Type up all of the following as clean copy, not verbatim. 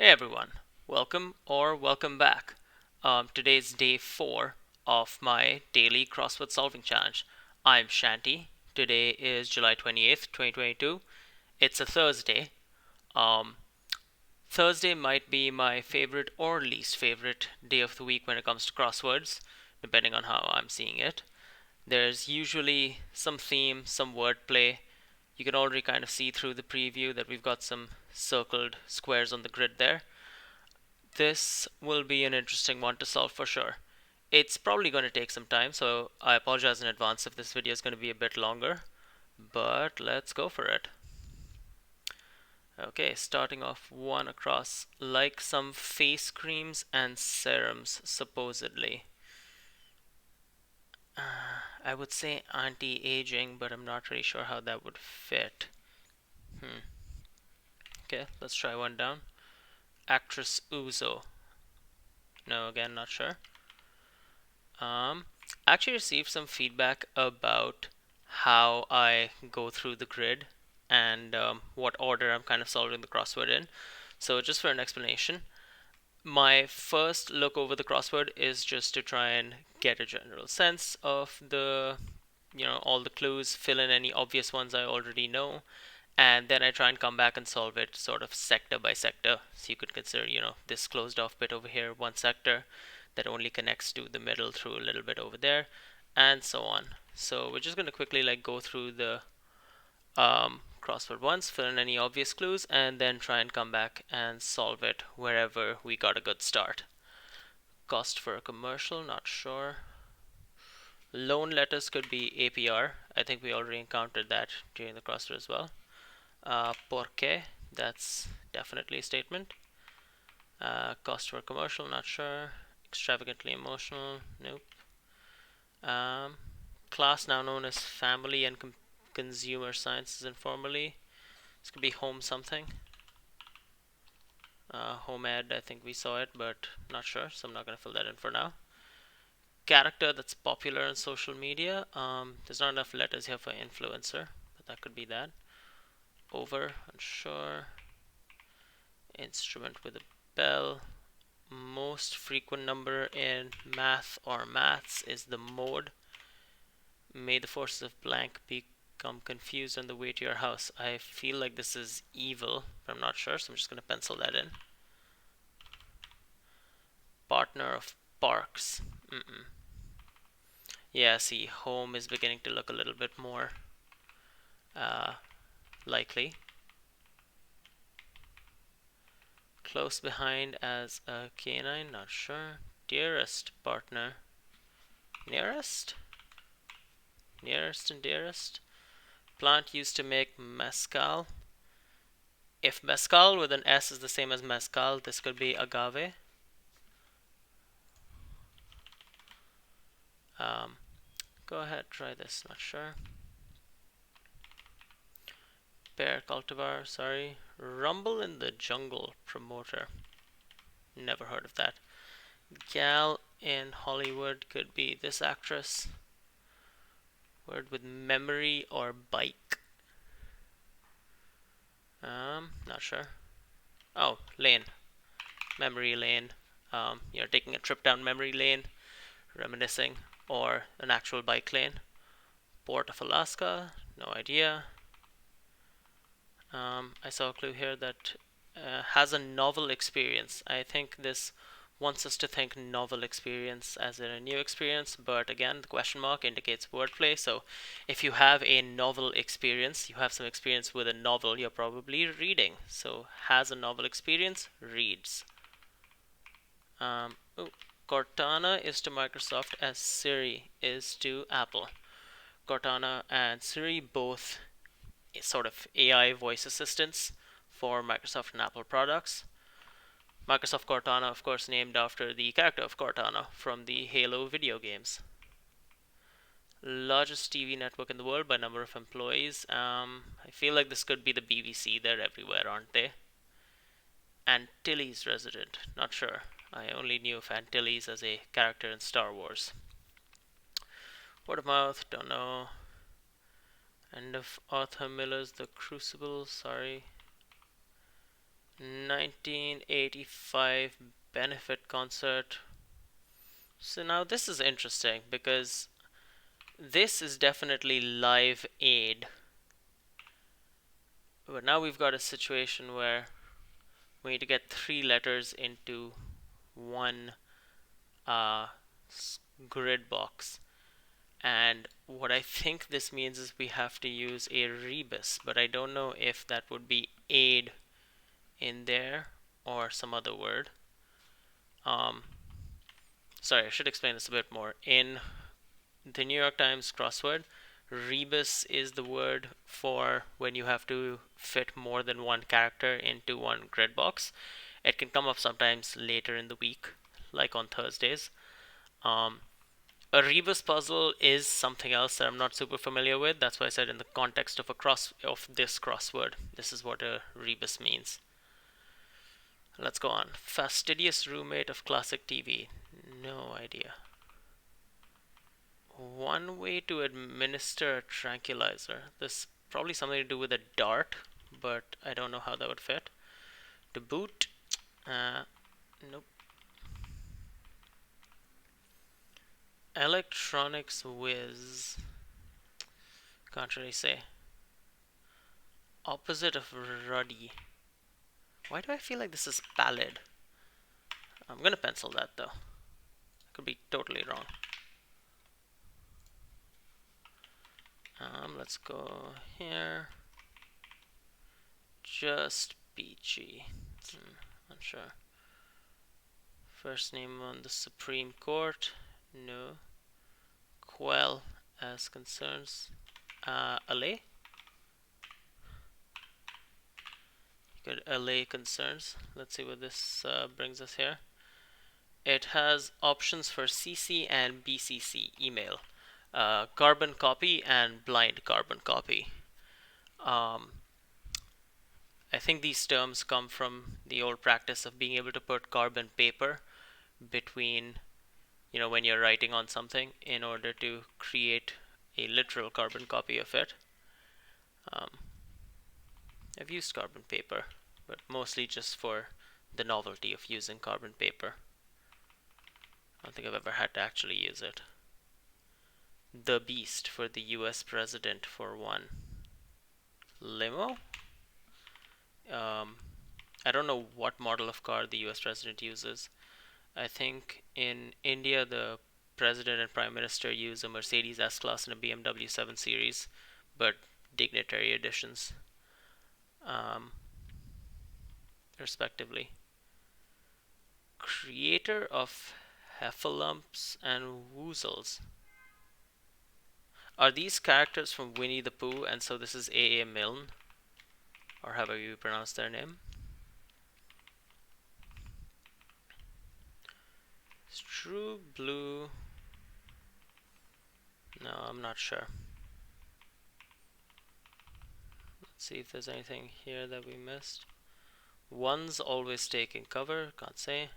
Hey everyone, welcome back. Today's day 4 of my daily crossword solving challenge. I'm Shanti. Today is July 28th, 2022. It's a Thursday. Um, Thursday might be my favorite or least favorite day of the week when it comes to crosswords, depending on how I'm seeing it. There's usually some theme, some wordplay. You can already kind of see through the preview that we've got some circled squares on the grid there. This will be an interesting one to solve for sure. It's probably going to take some time, so I apologize in advance if this video is going to be a bit longer, but let's go for it. Okay, starting off one across, like some face creams and serums, supposedly. I would say anti-aging, but I'm not really sure how that would fit. Okay, let's try one down. Actress Uzo. No, again, not sure. Actually received some feedback about how I go through the grid and what order I'm kind of solving the crossword in. So just for an explanation, my first look over the crossword is just to try and get a general sense of the, all the clues, fill in any obvious ones I already know, and then I try and come back and solve it sort of sector by sector. So you could consider, this closed off bit over here, one sector that only connects to the middle through a little bit over there, and so on. So we're just going to quickly go through the crossword once, fill in any obvious clues, and then try and come back and solve it wherever we got a good start. Cost for a commercial, not sure. Loan letters could be APR. I think we already encountered that during the crossword as well. Por qué, that's definitely a statement. Cost for a commercial, not sure. Extravagantly emotional, nope. Class now known as Family and Consumer Sciences informally. This could be home something. Home ed, I think we saw it, but not sure, so I'm not going to fill that in for now. Character that's popular on social media. There's not enough letters here for influencer, but that could be that. Over, unsure. Instrument with a bell. Most frequent number in math or maths is the mode. May the forces of blank become confused on the way to your house. I feel like this is evil, but I'm not sure, so I'm just going to pencil that in. Partner of parks. Yeah, see, home is beginning to look a little bit more likely. Close behind as a canine, not sure. Dearest partner. Nearest? Nearest and dearest. Plant used to make mezcal. If mezcal with an S is the same as mezcal, this could be agave. Go ahead, try this, not sure. Pear cultivar, sorry. Rumble in the Jungle promoter. Never heard of that. Gal in Hollywood could be this actress. Word with memory or bike. Not sure. Oh, lane. Memory lane. You're taking a trip down memory lane, reminiscing, or an actual bike lane. Port of Alaska, no idea. I saw a clue here that has a novel experience. I think this wants us to think novel experience as in a new experience, but again, the question mark indicates wordplay. So if you have a novel experience, you have some experience with a novel you're probably reading. So has a novel experience, reads. Cortana is to Microsoft as Siri is to Apple. Cortana and Siri both sort of AI voice assistants for Microsoft and Apple products. Microsoft Cortana, of course, named after the character of Cortana from the Halo video games. Largest TV network in the world by number of employees. I feel like this could be the BBC. They're everywhere, aren't they? Antilles resident. Not sure. I only knew of Antilles as a character in Star Wars. Word of mouth, don't know. End of Arthur Miller's The Crucible, sorry. 1985 benefit concert. So now this is interesting because this is definitely Live Aid. But now we've got a situation where we need to get three letters into one uh, grid box. And what I think this means is we have to use a rebus, but I don't know if that would be aid in there or some other word. Um, Sorry, I should explain this a bit more. In the New York Times crossword, rebus is the word for when you have to fit more than one character into one grid box. It can come up sometimes later in the week, like on Thursdays. Um, a rebus puzzle is something else that I'm not super familiar with. That's why I said in the context of this crossword, this is what a rebus means. Let's go on. Fastidious roommate of classic TV. No idea. One way to administer a tranquilizer. This probably something to do with a dart, but I don't know how that would fit. To boot. Nope. Electronics whiz. Can't really say. Opposite of ruddy. Why do I feel like this is pallid? I'm gonna pencil that though. I could be totally wrong. Let's go here. Just peachy. Unsure. First name on the Supreme Court. No. Quell as concerns. Allay. Good. Allay concerns. Let's see what this brings us here. It has options for CC and BCC email. Carbon copy and blind carbon copy. I think these terms come from the old practice of being able to put carbon paper between, when you're writing on something in order to create a literal carbon copy of it. I've used carbon paper, but mostly just for the novelty of using carbon paper. I don't think I've ever had to actually use it. The Beast for the US president for one. Limo? I don't know what model of car the US president uses. I think in India the president and prime minister use a Mercedes S-Class and a BMW 7 Series, but dignitary editions, respectively. Creator of heffalumps and woozles. Are these characters from Winnie the Pooh, and so this is A.A. Milne? Or however you pronounce their name? It's True Blue. No, I'm not sure. Let's see if there's anything here that we missed. One's always taking cover. Can't say.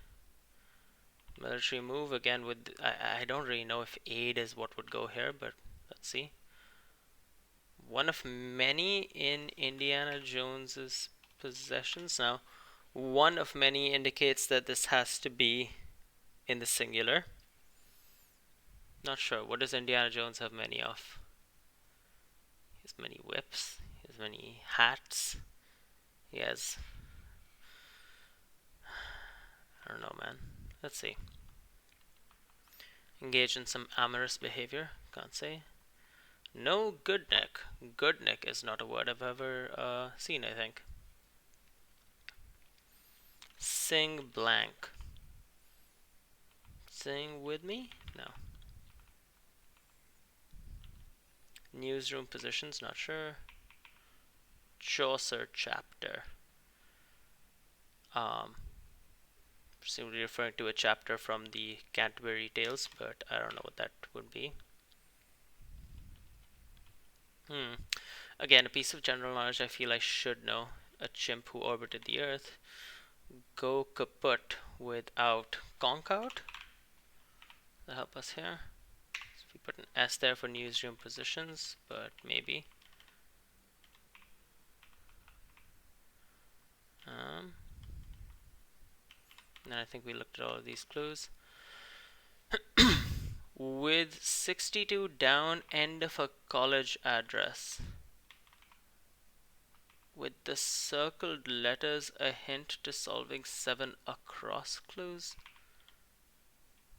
Military move again with. I don't really know if aid is what would go here, but let's see. One of many in Indiana Jones's possessions. Now, one of many indicates that this has to be in the singular. Not sure. What does Indiana Jones have many of? He has many whips. He has many hats. He has. I don't know, man. Let's see. Engage in some amorous behavior. Can't say. No good neck. Good neck is not a word I've ever seen, I think. Sing blank. Sing with me? No. Newsroom positions, not sure. Chaucer chapter. Presumably referring to a chapter from the Canterbury Tales, but I don't know what that would be. Again, a piece of general knowledge I feel I should know. A chimp who orbited the Earth. Go kaput without conk out. That'll help us here. So we put an S there for newsroom positions, but maybe. And I think we looked at all of these clues. With 62 down, end of a college address. With the circled letters, a hint to solving 7 across clues.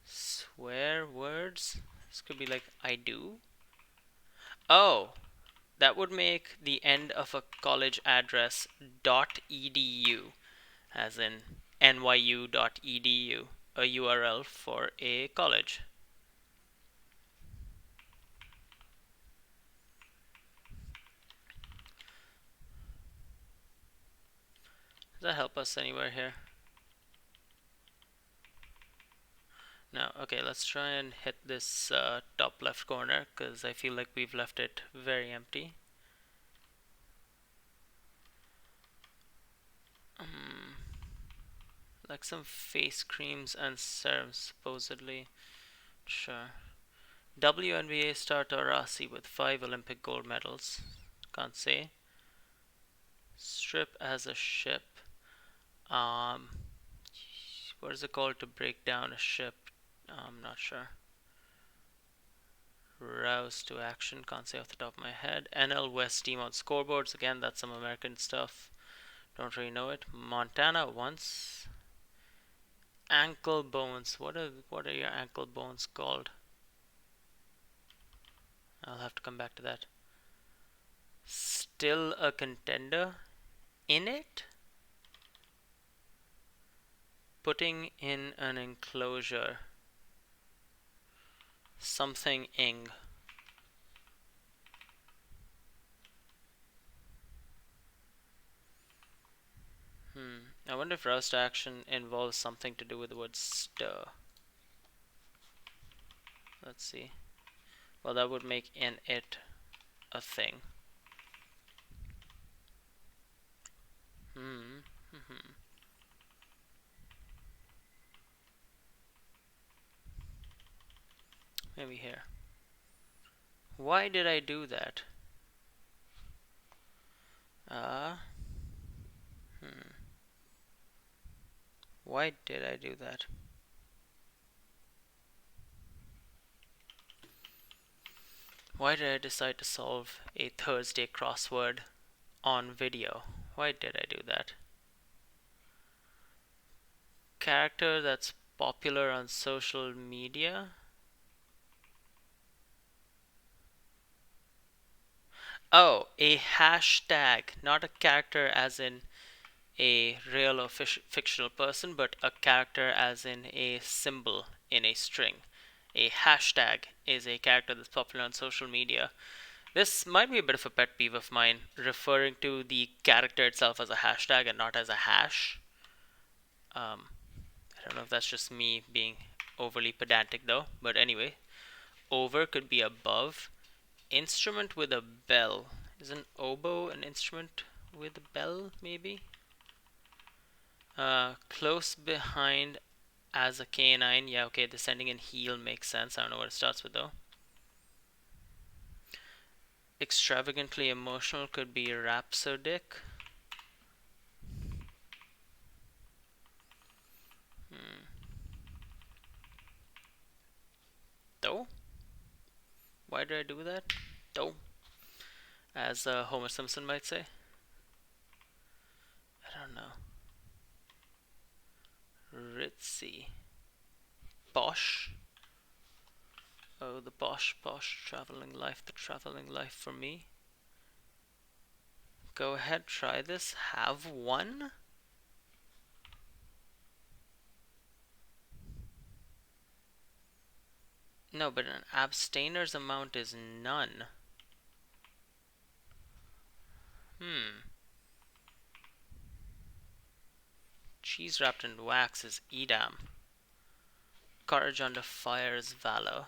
Swear words. This could be like I do. Oh, that would make the end of a college address .edu, as in nyu.edu, a URL for a college. Does that help us anywhere here? No. Okay, let's try and hit this top left corner, because I feel like we've left it very empty. Like some face creams and serums, supposedly. Sure. WNBA star Taurasi with 5 Olympic gold medals. Can't say. Strip as a ship. Um, what is it called to break down a ship? I'm not sure. Rouse to action. Can't say off the top of my head. NL West team on scoreboards. Again, that's some American stuff. Don't really know it. Montana once. Ankle bones. What are your ankle bones called? I'll have to come back to that. Still a contender? In it? Putting in an enclosure. Something ing. I wonder if rouse to action involves something to do with the word stir. Let's see. Well, that would make in it a thing. Maybe here. Why did I do that? Why did I do that? Why did I decide to solve a Thursday crossword on video? Why did I do that? Character that's popular on social media? Oh, a hashtag, not a character as in a real or fictional person, but a character as in a symbol in a string. A hashtag is a character that's popular on social media. This might be a bit of a pet peeve of mine, referring to the character itself as a hashtag and not as a hash. I don't know if that's just me being overly pedantic though, but anyway. Over could be above. Instrument with a bell. Is an oboe an instrument with a bell, maybe? Close behind as a canine. Yeah, okay, descending in heel makes sense. I don't know what it starts with though. Extravagantly emotional could be rhapsodic. Though? Why did I do that? Though? As Homer Simpson might say. I don't know. Ritzy. Posh. Oh, the posh, traveling life, the traveling life for me. Go ahead, try this. Have one? No, but an abstainer's amount is none. Cheese wrapped in wax is Edam. Courage under fire is valor.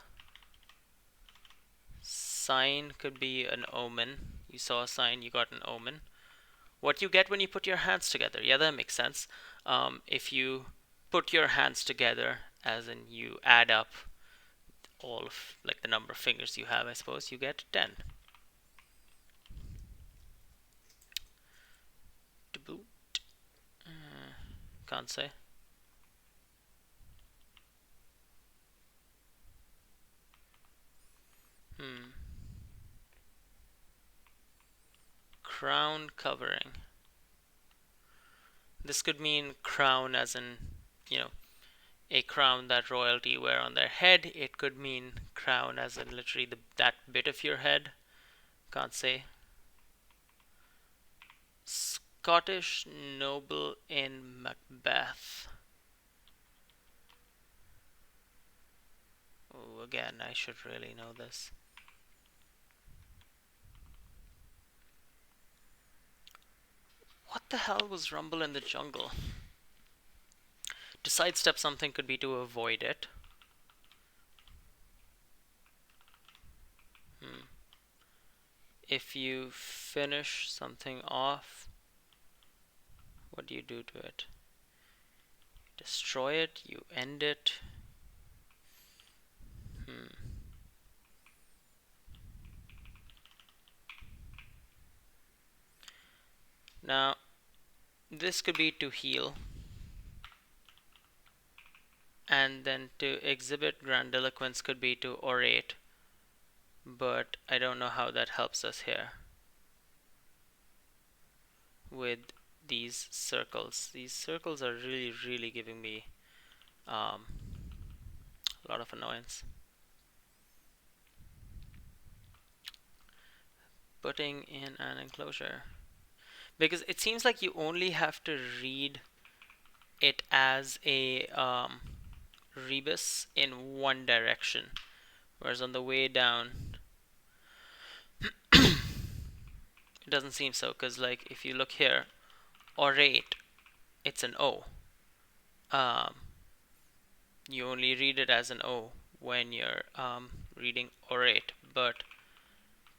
Sign could be an omen. You saw a sign, you got an omen. What you get when you put your hands together. Yeah, that makes sense. If you put your hands together, as in you add up all of like the number of fingers you have, I suppose, you get 10. To boot. Can't say. Crown covering. This could mean crown as in, you know, a crown that royalty wear on their head. It could mean crown as in literally that bit of your head. Can't say. Scottish noble in Macbeth. Oh, again, I should really know this. What the hell was Rumble in the Jungle? To sidestep something could be to avoid it. If you finish something off, what do you do to it? Destroy it, you end it. Now, this could be to heal. And then to exhibit grandiloquence could be to orate. But I don't know how that helps us here with these circles. These circles are really, really giving me a lot of annoyance. Putting in an enclosure. Because it seems like you only have to read it as a rebus in one direction. Whereas on the way down, it doesn't seem so. Because like if you look here, orate, it's an O. You only read it as an O when you're reading orate. But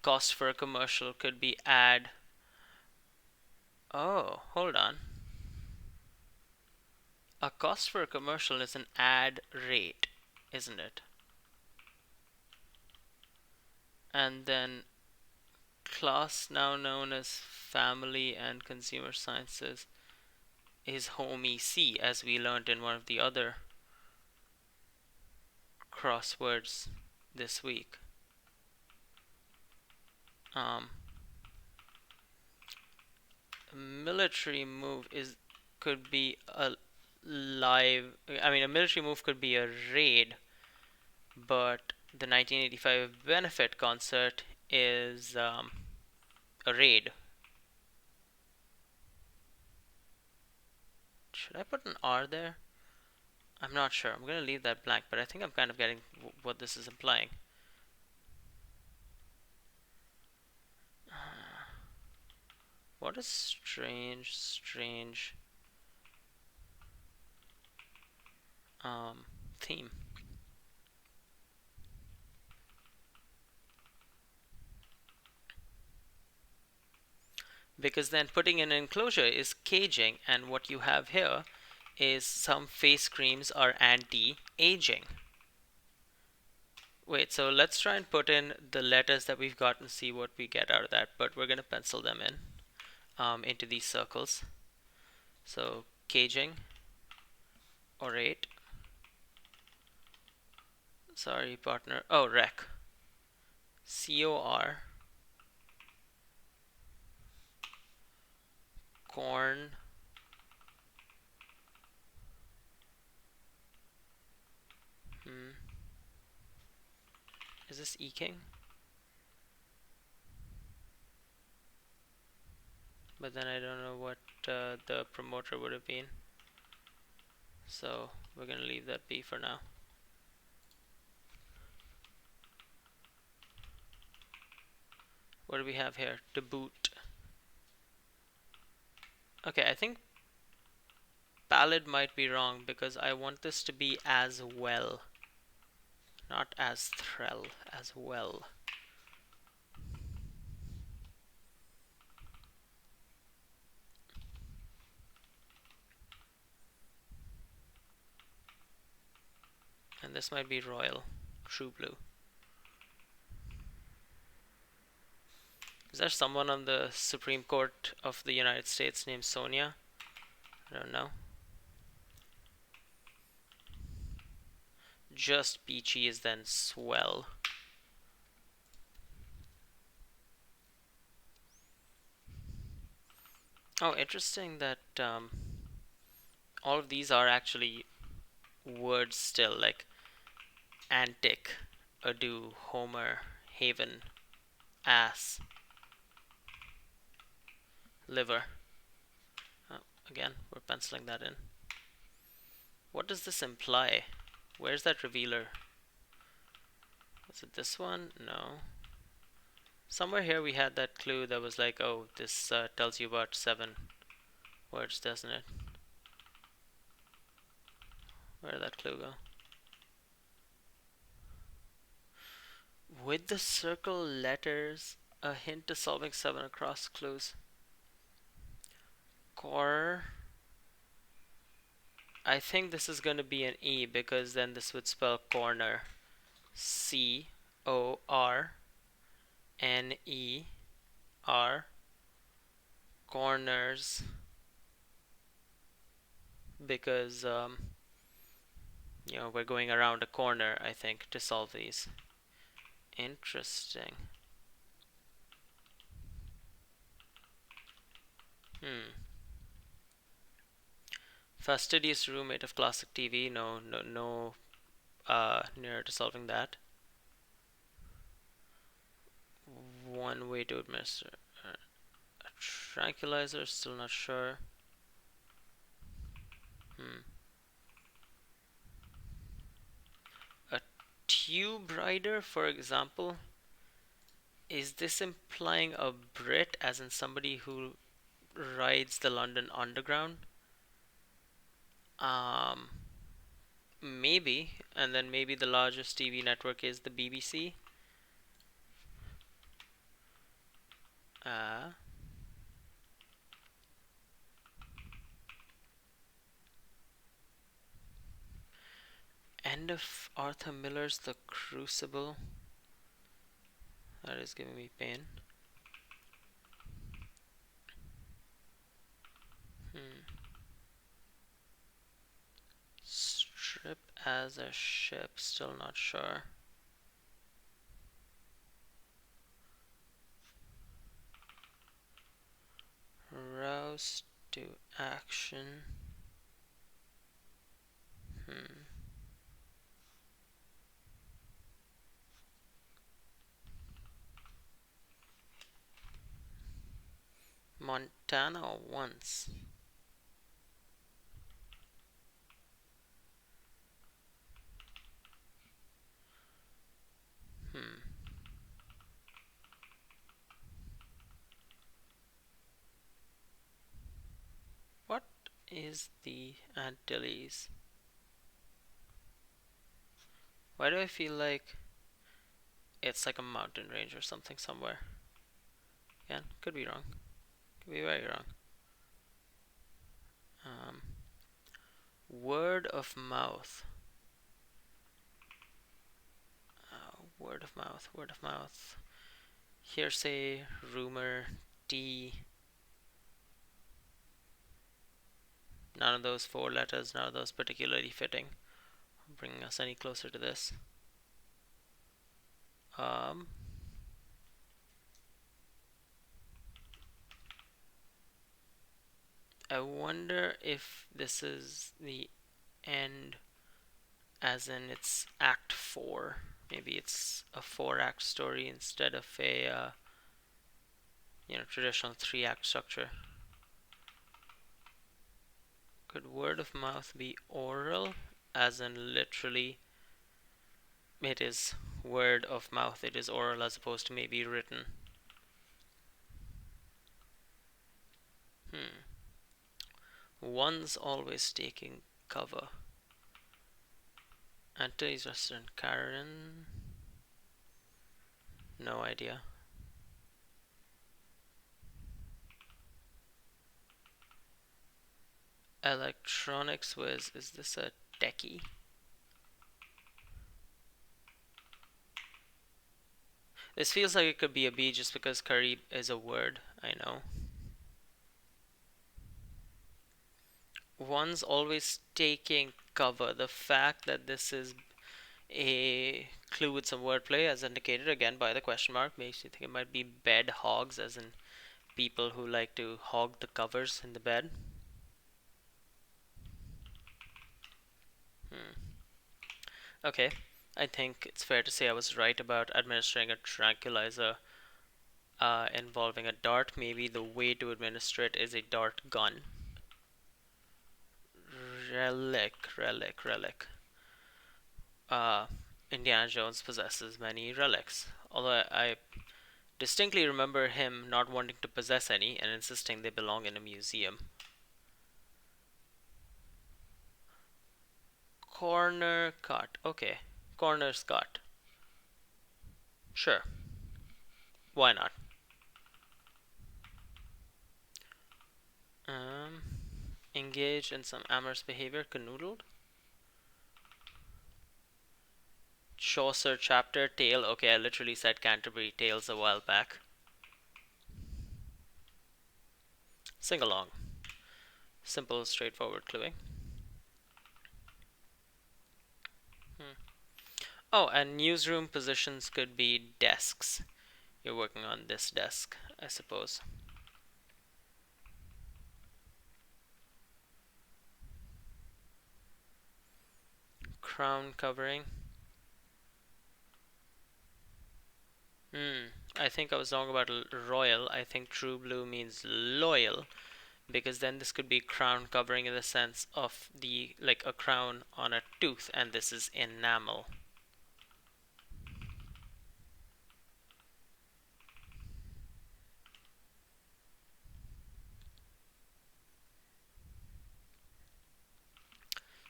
cost for a commercial could be add. Oh, hold on. A cost for a commercial is an ad rate, isn't it? And then class, now known as Family and Consumer Sciences, is Home EC, as we learned in one of the other crosswords this week. Military move could be a a military move could be a raid, but the 1985 benefit concert is a raid. Should I put an R there? I'm not sure. I'm going to leave that blank, but I think I'm kind of getting what this is implying. What a strange theme. Because then putting in an enclosure is caging, and what you have here is some face creams are anti-aging. Wait, so let's try and put in the letters that we've got and see what we get out of that, but we're going to pencil them in into these circles. So caging, orate, sorry partner, oh rec, COR, corn, is this eking? But then I don't know what the promoter would have been, so we're gonna leave that be for now. What do we have here? To boot. Okay, I think pallid might be wrong because I want this to be as well, not as threll, as well. And this might be royal, true blue. Is there someone on the Supreme Court of the United States named Sonia? I don't know. Just peachy is then swell. Oh, interesting that all of these are actually words still, like antic, ado, Homer, haven, ass, liver. Oh, again, we're penciling that in. What does this imply? Where's that revealer? Was it this one? No. Somewhere here we had that clue that was like, oh, this tells you about 7 words, doesn't it? Where did that clue go? With the circle letters, a hint to solving 7 across clues. Cor. I think this is going to be an E because then this would spell corner. Corner. Corners. Because, we're going around a corner, I think, to solve these. Interesting. Hmm. Fastidious roommate of classic TV. No, no, no. Nearer to solving that. One way to administer a tranquilizer. Still not sure. Hmm. A tube rider, for example. Is this implying a Brit, as in somebody who rides the London Underground? Um, maybe. And then maybe the largest TV network is the BBC. Uh, End of Arthur Miller's The Crucible. That is giving me pain. Hmm. Strip as a ship. Still not sure. Rouse to action. Hmm. Montana once. Hmm. What is the Antilles? Why do I feel like it's like a mountain range or something somewhere? Again, could be wrong. Could be very wrong. Um, Word of mouth. Word of mouth. Word of mouth. Hearsay, rumor, tea. None of those 4 letters, none of those particularly fitting, bringing us any closer to this. Um, I wonder if this is the end, as in it's Act 4. Maybe it's a 4-act story instead of a traditional 3-act structure. Could word of mouth be oral, as in literally it is word of mouth, it is oral as opposed to maybe written? Hmm. One's always taking cover. Anthony's restaurant, Karen. No idea. Electronics was. Is this a techie? This feels like it could be a B just because curry is a word. I know. One's always taking cover. The fact that this is a clue with some wordplay, as indicated again by the question mark, makes you think it might be bed hogs, as in people who like to hog the covers in the bed. Hmm. Okay, I think it's fair to say I was right about administering a tranquilizer involving a dart. Maybe the way to administer it is a dart gun. Relic. Uh, Indiana Jones possesses many relics. Although I distinctly remember him not wanting to possess any and insisting they belong in a museum. Corner cut. Okay. Corners cut. Sure. Why not? Um, engage in some amorous behavior. Canoodled. Chaucer chapter. Tale. Okay, I literally said Canterbury Tales a while back. Sing along. Simple, straightforward cluing. Hmm. Oh, and newsroom positions could be desks. You're working on this desk, I suppose. Crown covering. I think I was wrong about royal. I think true blue means loyal, because then this could be crown covering in the sense of the like a crown on a tooth, and this is enamel.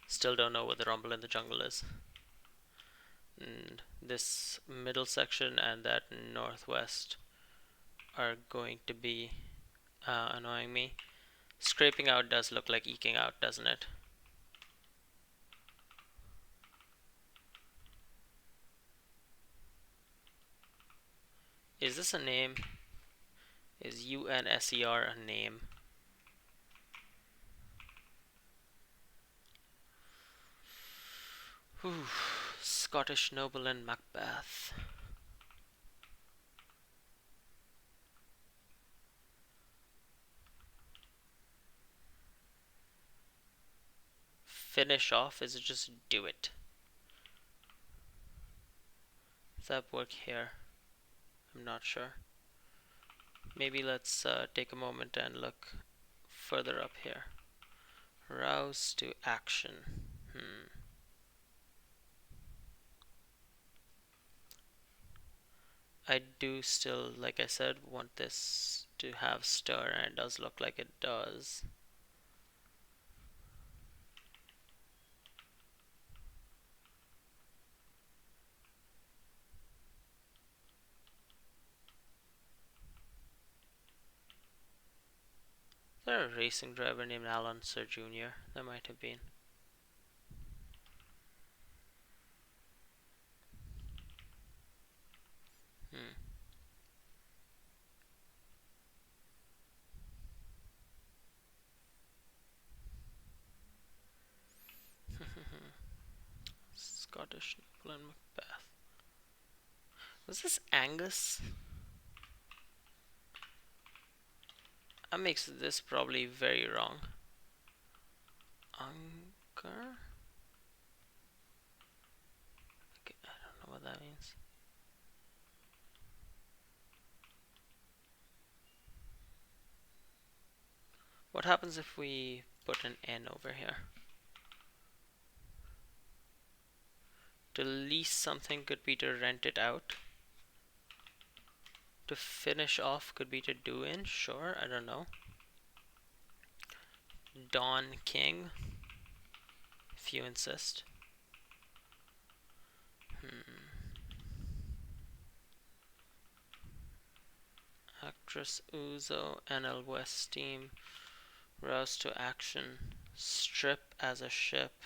Still don't know what the rumble in the jungle is. And this middle section and that northwest are going to be annoying me. Scraping out does look like eking out, doesn't it? Is this a name? Is UNSER a name? Whew. Scottish noble in Macbeth. Finish off? Is it just do it? Does that work here? I'm not sure. Maybe let's take a moment and look further up here. Rouse to action. I do still, like I said, want this to have stir, and it does look like it does. Is there a racing driver named Alan Sir Jr.? There might have been. Hmm. Scottish noble and Macbeth. Was this Angus? That makes this probably very wrong. Anchor? Okay, I don't know what that means. What happens if we put an N over here? To lease something could be to rent it out. To finish off could be to do in, sure, I don't know. Don King, if you insist. Actress Uzo, NL West team, rouse to action, strip as a ship,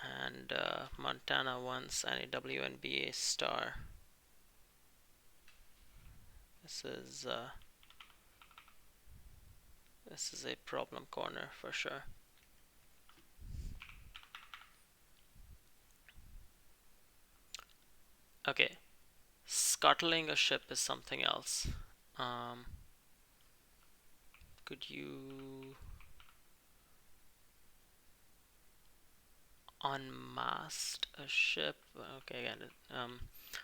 and Montana once and a WNBA star. This is a problem corner for sure. Okay, scuttling a ship is something else. Could you unmast a ship? Okay, again,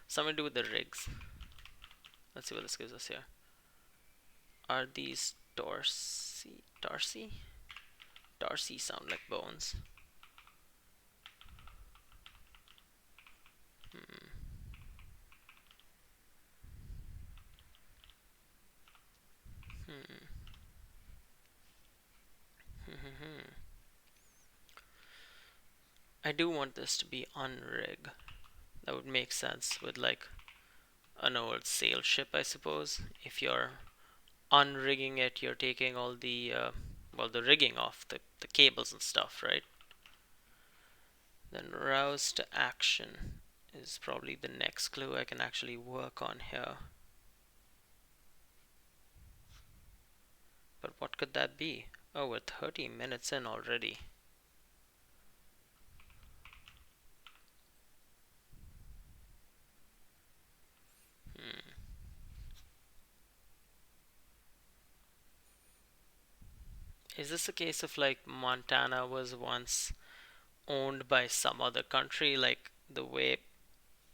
something to do with the rigs. Let's see what this gives us here. Are these Darcy? Darcy? Darcy sound like bones. Hmm. Hmm. I do want this to be unrig. That would make sense with like an old sail ship, I suppose. If you're unrigging it, you're taking all the well, the rigging off, the cables and stuff, right? Then rouse to action is probably the next clue I can actually work on here. But what could that be? Oh, we're 30 minutes in already. Hmm. Is this a case of like Montana was once owned by some other country, like the way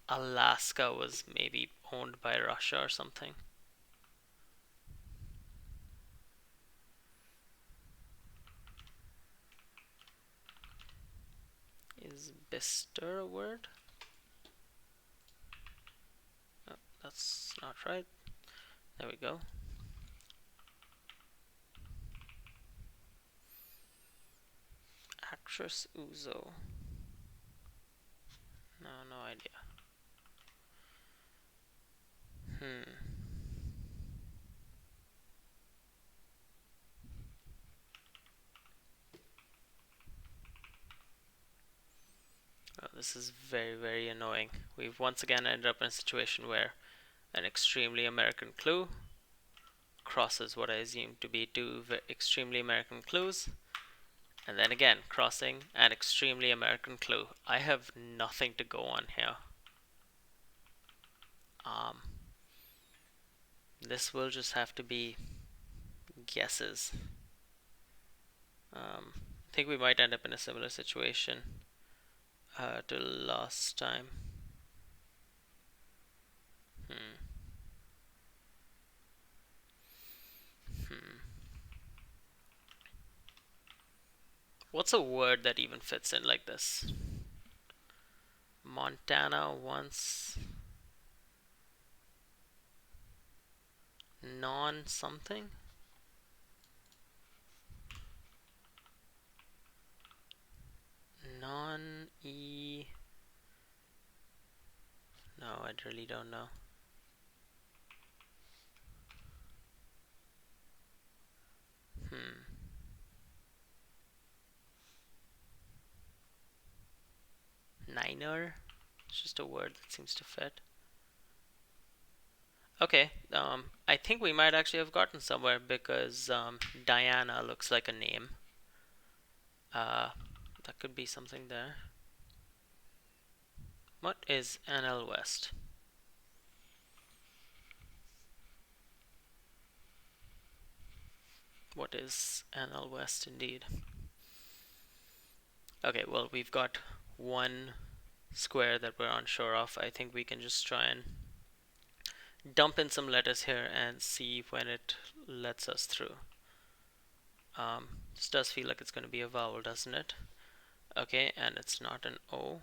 Alaska was maybe owned by Russia or something? Is Bister a word? Oh, that's not right. There we go. Actress Uzo. No, no idea. Hmm. Oh, this is very, very annoying. We've once again ended up in a situation where an extremely American clue crosses what I assume to be two extremely American clues, and then again crossing an extremely American clue. I have nothing to go on here. Um, this will just have to be guesses. I think we might end up in a similar situation to last time. Hmm. Hmm. What's a word that even fits in like this? Montana once non something? Non e. No, I really don't know. Hmm. Niner? It's just a word that seems to fit. Okay, I think we might actually have gotten somewhere because Diana looks like a name. Uh, that could be something there. What is NL West? What is NL West indeed? Okay, well, we've got one square that we're unsure of. I think we can just try and dump in some letters here and see when it lets us through. This does feel like it's going to be a vowel, doesn't it? Okay, and it's not an O.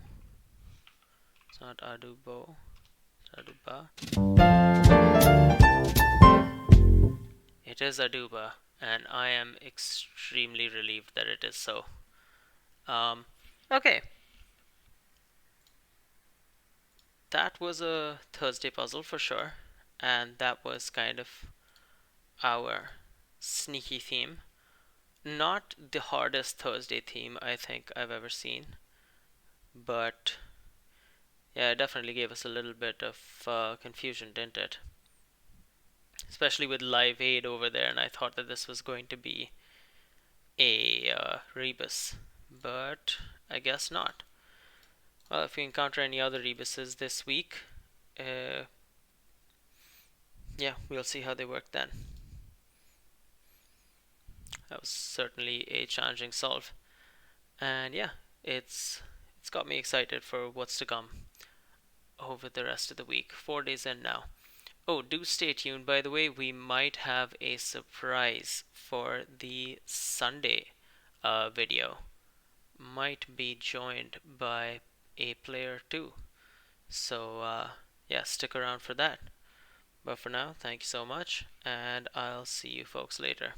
It's not adubo. It's aduba. It is aduba, and I am extremely relieved that it is so. Okay, that was a Thursday puzzle for sure, and that was kind of our sneaky theme. Not the hardest Thursday theme I think I've ever seen, but yeah, it definitely gave us a little bit of confusion, didn't it? Especially with Live Aid over there, and I thought that this was going to be a rebus, but I guess not. Well, if we encounter any other rebuses this week, uh, yeah, we'll see how they work then. That was certainly a challenging solve. And yeah, it's got me excited for what's to come over the rest of the week. 4 days in now. Oh, do stay tuned. By the way, we might have a surprise for the Sunday video. Might be joined by a player too. So, yeah, stick around for that. But for now, thank you so much, and I'll see you folks later.